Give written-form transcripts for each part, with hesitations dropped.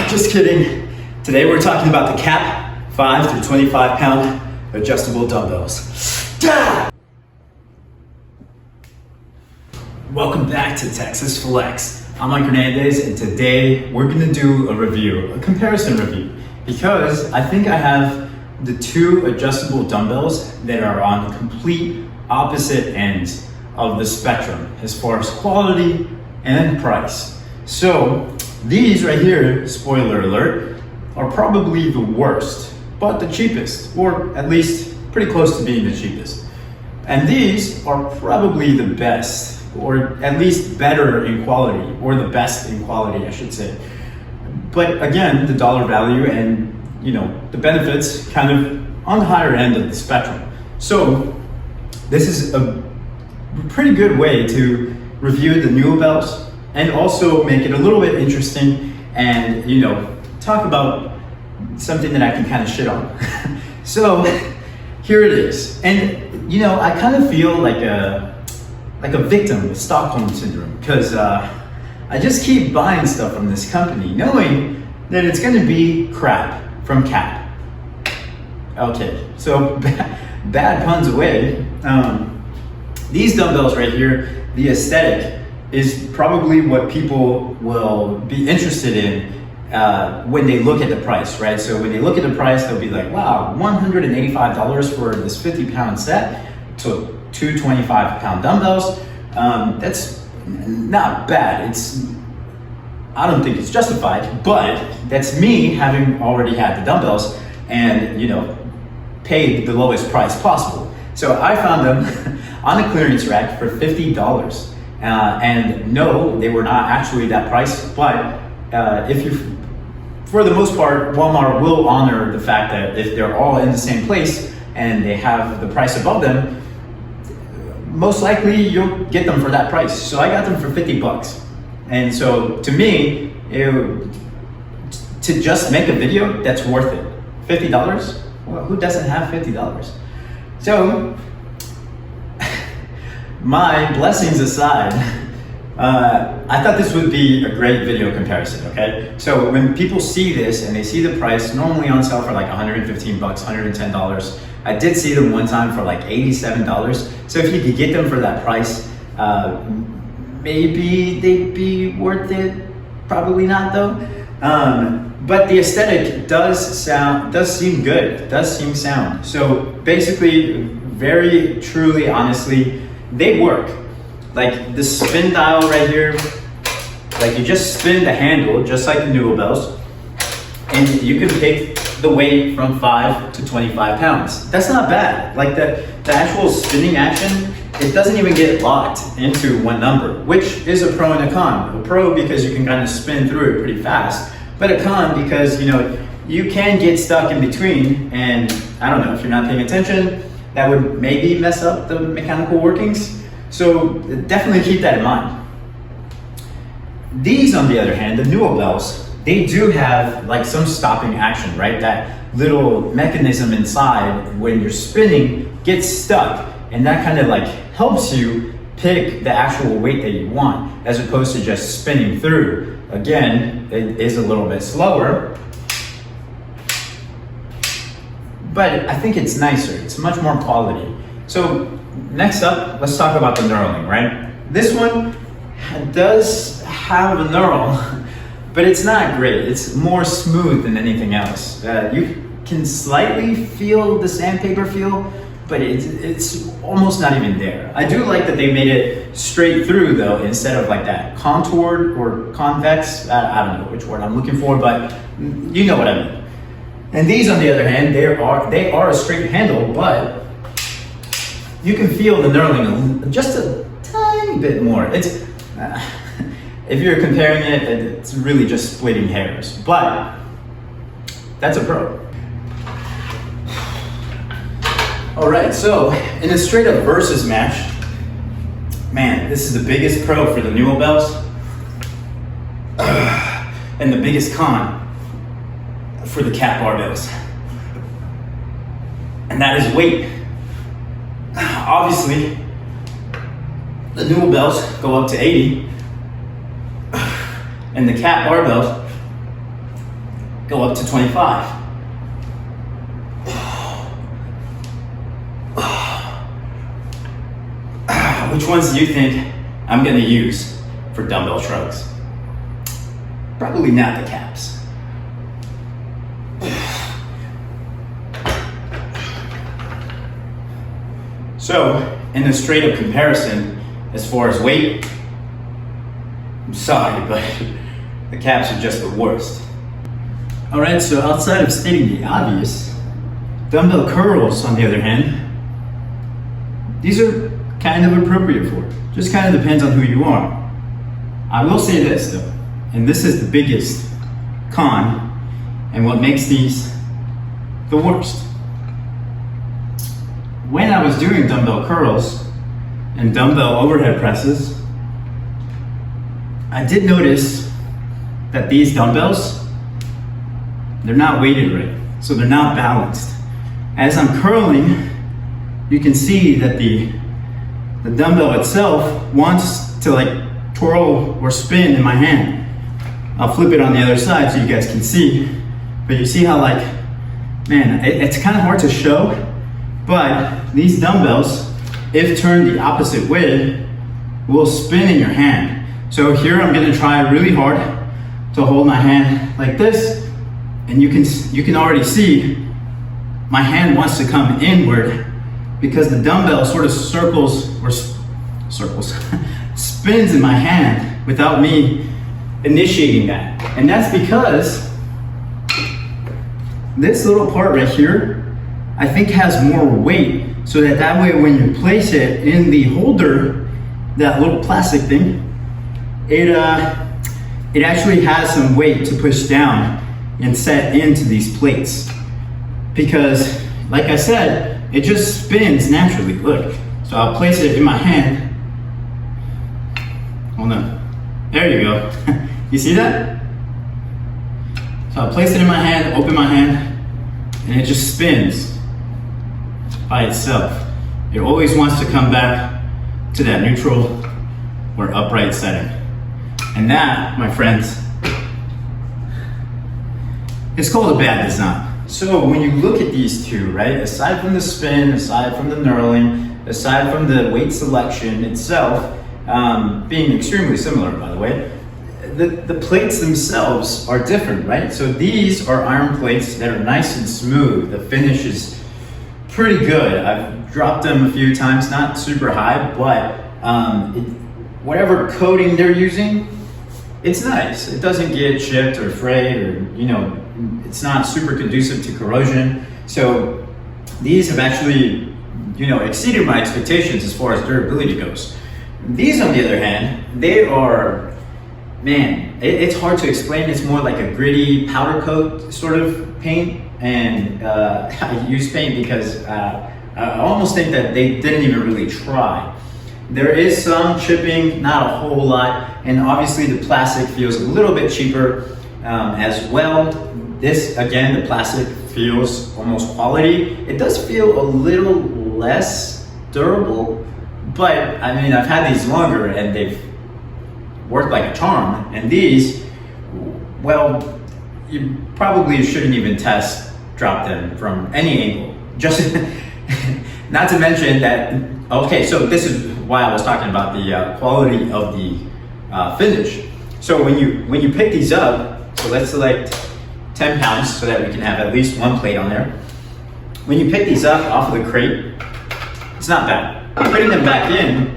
Just kidding. Today we're talking about the CAP 5 through 25 pound adjustable dumbbells. Welcome back to Texas Flex. I'm Mike Hernandez, and today we're gonna do a review, a comparison review, because I think I have the two adjustable dumbbells that are on complete opposite ends of the spectrum as far as quality and price. So these right here, spoiler alert, are probably the worst, but the cheapest, or at least pretty close to being the cheapest. And these are probably the best, or at least better in quality, or the best in quality, I should say. But again, the dollar value and the benefits kind of on the higher end of the spectrum. So this is a pretty good way to review the NUOBELLs and also make it a little bit interesting and talk about something that I can kind of shit on. So here it is. And I kind of feel like a victim of Stockholm syndrome, because I just keep buying stuff from this company knowing that it's going to be crap from CAP. Okay, so bad puns away. These dumbbells right here, the aesthetic is probably what people will be interested in when they look at the price, right? So when they look at the price, they'll be like, wow, $185 for this 50-pound set to two 25-pound dumbbells. That's not bad. I don't think it's justified, but that's me having already had the dumbbells and paid the lowest price possible. So I found them on a clearance rack for $50. And no, they were not actually that price, but for the most part, Walmart will honor the fact that if they're all in the same place and they have the price above them, most likely you'll get them for that price. So I got them for 50 bucks. And so to me, to just make a video, that's worth it. $50? Well, who doesn't have $50? So my blessings aside, I thought this would be a great video comparison, okay? So when people see this and they see the price, normally on sale for like 115 bucks, $110. I did see them one time for like $87. So if you could get them for that price, maybe they'd be worth it. Probably not though. But the aesthetic does seem good, does seem sound. So basically, very truly, honestly, they work. Like the spin dial right here, like you just spin the handle just like the NUOBELLs, and you can pick the weight from 5 to 25 pounds. That's not bad. Like the actual spinning action, it doesn't even get locked into one number, which is a pro and a con. A pro because you can kind of spin through it pretty fast, but a con because you can get stuck in between, and I don't know, if you're not paying attention, that would maybe mess up the mechanical workings. So definitely keep that in mind. These, on the other hand, the NUOBELLs, they do have like some stopping action, right? That little mechanism inside when you're spinning gets stuck, and that kind of like helps you pick the actual weight that you want, as opposed to just spinning through. Again, it is a little bit slower, but I think it's nicer. It's much more quality. So next up, let's talk about the knurling, right? This one does have a knurl, but it's not great. It's more smooth than anything else. You can slightly feel the sandpaper feel, but it's almost not even there. I do like that they made it straight through though, instead of like that contoured or convex. I don't know which word I'm looking for, but you know what I mean. And these, on the other hand, they are a straight handle, but you can feel the knurling just a tiny bit more. It's if you're comparing it, it's really just splitting hairs, but that's a pro. All right, so in a straight up versus match, man, this is the biggest pro for the NUOBELLs and the biggest con for the CAP barbells, and that is weight. Obviously, the NUOBELLs go up to 80, and the CAP barbells Go up to 25. Which ones do you think I'm gonna use for dumbbell shrugs? Probably not the caps. So, in a straight up comparison, as far as weight, I'm sorry, but the caps are just the worst. All right, so outside of stating the obvious, dumbbell curls, on the other hand, these are kind of appropriate for it. Just kind of depends on who you are. I will say this though, and this is the biggest con and what makes these the worst. When I was doing dumbbell curls and dumbbell overhead presses, I did notice that these dumbbells, they're not weighted right, so they're not balanced. As I'm curling, you can see that the dumbbell itself wants to like twirl or spin in my hand. I'll flip it on the other side so you guys can see, but you see how like, man, it's kind of hard to show, but these dumbbells, if turned the opposite way, will spin in your hand. So here I'm gonna try really hard to hold my hand like this, and you can already see my hand wants to come inward because the dumbbell sort of circles, spins in my hand without me initiating that. And that's because this little part right here, I think has more weight, so that way when you place it in the holder, that little plastic thing, it actually has some weight to push down and set into these plates. Because, like I said, it just spins naturally, look. So I'll place it in my hand. Hold on, there you go. You see that? So I'll place it in my hand, open my hand, and it just spins by itself. It always wants to come back to that neutral or upright setting. And that, my friends, it's called a bad design. So when you look at these two, right, aside from the spin, aside from the knurling, aside from the weight selection itself, being extremely similar, by the way, the plates themselves are different, right? So these are iron plates that are nice and smooth. The finish is pretty good. I've dropped them a few times, not super high, but whatever coating they're using, it's nice. It doesn't get chipped or frayed, or it's not super conducive to corrosion. So these have actually, exceeded my expectations as far as durability goes. These, on the other hand, they are, man, it's hard to explain. It's more like a gritty powder coat sort of paint. And I use paint because I almost think that they didn't even really try. There is some chipping, not a whole lot, and obviously the plastic feels a little bit cheaper as well. This, again, the plastic feels almost quality. It does feel a little less durable, but I mean, I've had these longer and they've worked like a charm. And these, well, you probably shouldn't even drop them from any angle. Just not to mention that, okay, so this is why I was talking about the quality of the finish. So when you pick these up, so let's select 10 pounds so that we can have at least one plate on there. When you pick these up off of the crate, it's not bad. Putting them back in,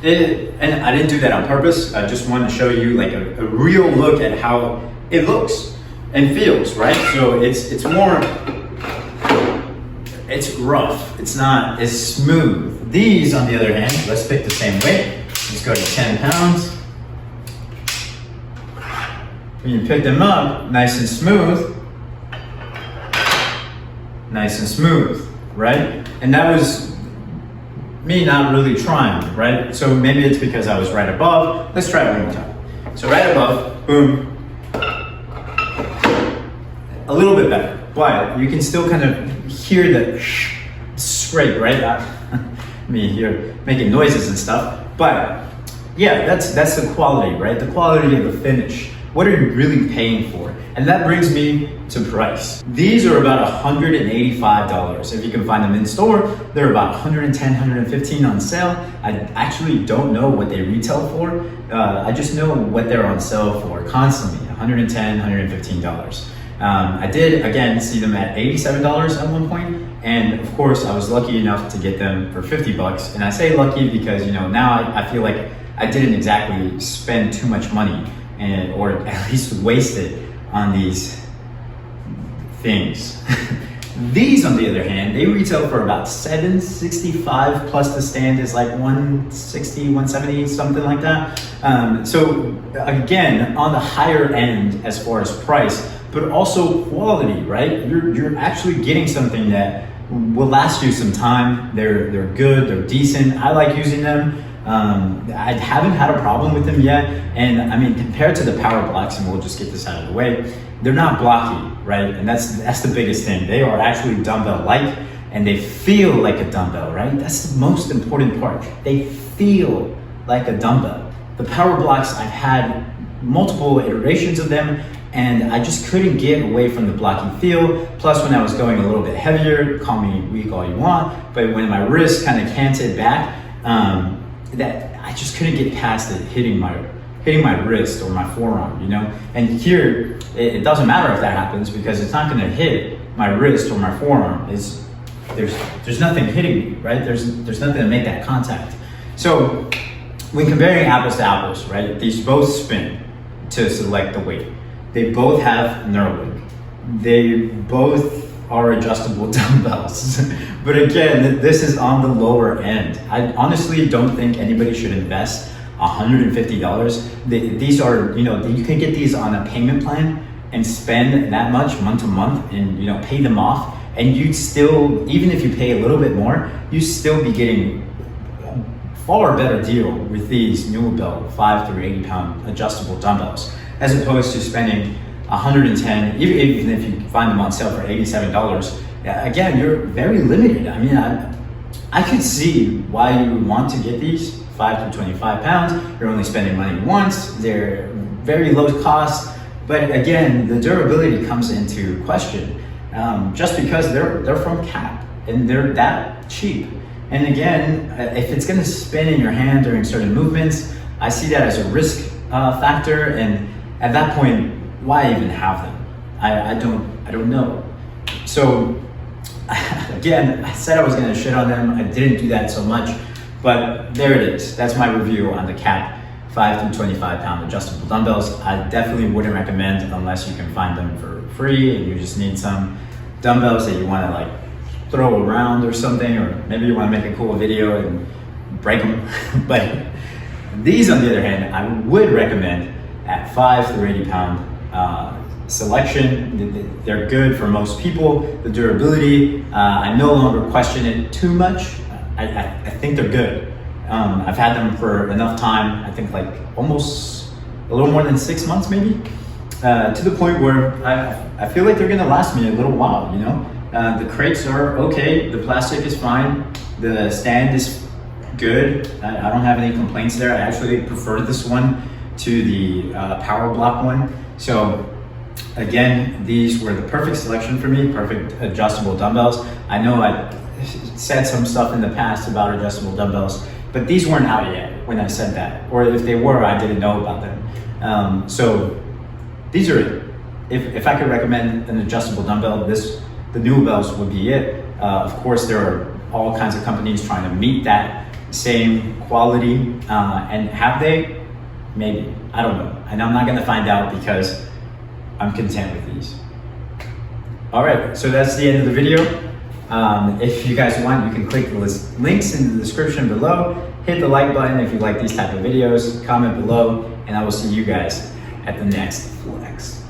and I didn't do that on purpose. I just wanted to show you like a real look at how it looks and feels, right? So it's more, it's rough. It's not as smooth. These, on the other hand, let's pick the same weight. Let's go to 10 pounds. When you pick them up, nice and smooth, right? And that was me not really trying, right? So maybe it's because I was right above. Let's try it one more time. So right above, boom. A little bit better, but you can still kind of hear the scrape, right? Me here making noises and stuff, but yeah, that's the quality, right? The quality of the finish. What are you really paying for? And that brings me to price. These are about $185. If you can find them in store, they're about $110, $115 on sale. I actually don't know what they retail for. I just know what they're on sale for constantly, $110, $115. I did, again, see them at $87 at one point, and of course, I was lucky enough to get them for 50 bucks. And I say lucky because, now I feel like I didn't exactly spend too much money, or at least waste it on these things. These, on the other hand, they retail for about $765, plus the stand is like $160, $170, something like that. So again, on the higher end as far as price, but also quality, right? You're actually getting something that will last you some time. They're good, they're decent. I like using them. I haven't had a problem with them yet. And I mean, compared to the power blocks, and we'll just get this out of the way, they're not blocky, right? And that's the biggest thing. They are actually dumbbell-like, and they feel like a dumbbell, right? That's the most important part. They feel like a dumbbell. The power blocks, I've had multiple iterations of them, and I just couldn't get away from the blocky feel. Plus, when I was going a little bit heavier, call me weak all you want, but when my wrist kind of canted back, that I just couldn't get past it hitting my wrist or my forearm, And here, it doesn't matter if that happens because it's not gonna hit my wrist or my forearm. There's nothing hitting me, right? There's nothing to make that contact. So when comparing apples to apples, right? These both spin to select the weight. They both have knurling. They both are adjustable dumbbells. But again, this is on the lower end. I honestly don't think anybody should invest $150. These are, you can get these on a payment plan and spend that much month to month and, pay them off. And you'd still, even if you pay a little bit more, you still be getting a far better deal with these NUOBELL 5 through 80 pound adjustable dumbbells, as opposed to spending $110, even if you find them on sale for $87. Again, you're very limited. I mean, I could see why you would want to get these 5 through 25 pounds. You're only spending money once. They're very low cost, but again, the durability comes into question just because they're from CAP and they're that cheap. And again, if it's going to spin in your hand during certain movements, I see that as a risk factor. And at that point, why even have them? I don't know. So again, I said I was going to shit on them. I didn't do that so much, but there it is. That's my review on the CAP 5 through 25 pound adjustable dumbbells. I definitely wouldn't recommend unless you can find them for free and you just need some dumbbells that you want to like throw around or something, or maybe you want to make a cool video and break them. But these, on the other hand, I would recommend at 5 through 80 pound selection. They're good for most people. The durability, I no longer question it too much. I think they're good. I've had them for enough time, I think like almost a little more than 6 months maybe, to the point where I feel like they're gonna last me a little while, The crates are okay, the plastic is fine, the stand is good. I don't have any complaints there. I actually prefer this one to the power block one. So again, these were the perfect selection for me, perfect adjustable dumbbells. I know I said some stuff in the past about adjustable dumbbells, but these weren't out yet when I said that, or if they were, I didn't know about them. So these are, if I could recommend an adjustable dumbbell, the NUOBELLs would be it. Of course, there are all kinds of companies trying to meet that same quality, and have they? Maybe, I don't know. And I'm not gonna find out because I'm content with these. All right, so that's the end of the video. If you guys want, you can click the links in the description below. Hit the like button if you like these type of videos. Comment below, and I will see you guys at the next flex.